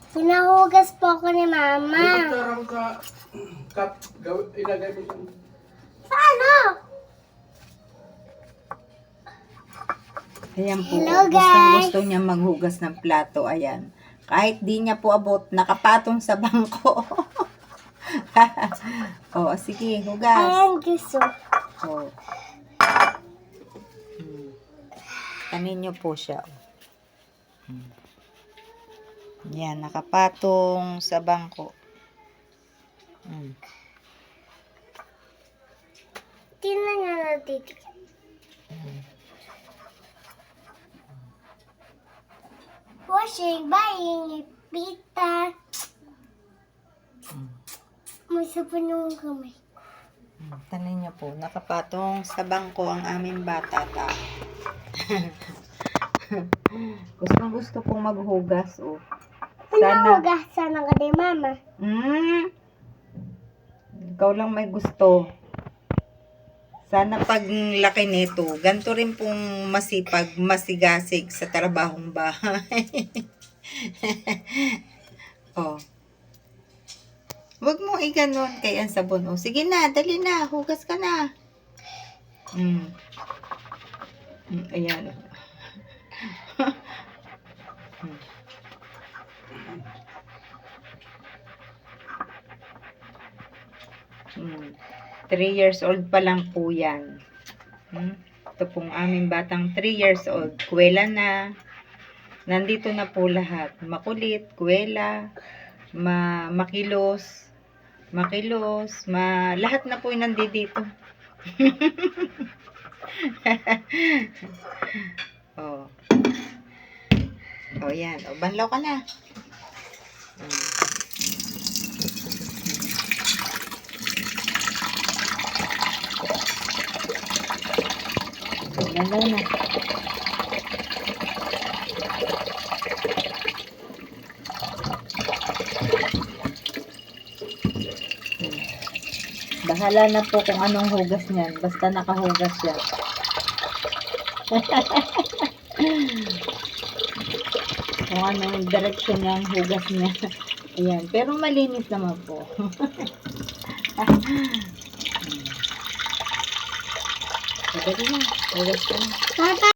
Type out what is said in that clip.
Pinahugas po ako ni Mama. Tarang ka. Ilagay mo sa... Paano? Ayan po, Hello, guys. gusto niya maghugas ng plato. Ayan. Kahit di niya po abot, nakapatong sa bangko. Oh, sige, hugas. Ayan gusto. Oh. Kanin niyo po siya. Yan, nakapatong sa bangko. Tingnan nga natin. Washing, buying, pita. May sabon yung kamay. Tanin niyo po, nakapatong sa bangko ang aming bata. Gusto pong maghugas, oh. Pinahugasan ako ni Mama. Ikaw lang may gusto. Sana pag laki nito, ganito rin pong masipag, masigasig sa trabahong bahay. Oh. Huwag mo iganon kay ang sabon. Oh, sige na, dali na, hugas ka na. Ayan. Hmm. 3 years old pa lang po yan. Ito pong aming batang 3 years old. Kuwela na. Nandito na po lahat. Makulit, kuwela, makilos, lahat na po yung nandito. Oh. Oh, yan. Oh, banlaw ka na. Banlaw na. Bahala na po kung anong hugas niyan. Basta nakahugas siya. Kung anong direksyon ng hugas niya. Ayan. Pero malinis naman po. Pwede na. Hugas ka na. Papa!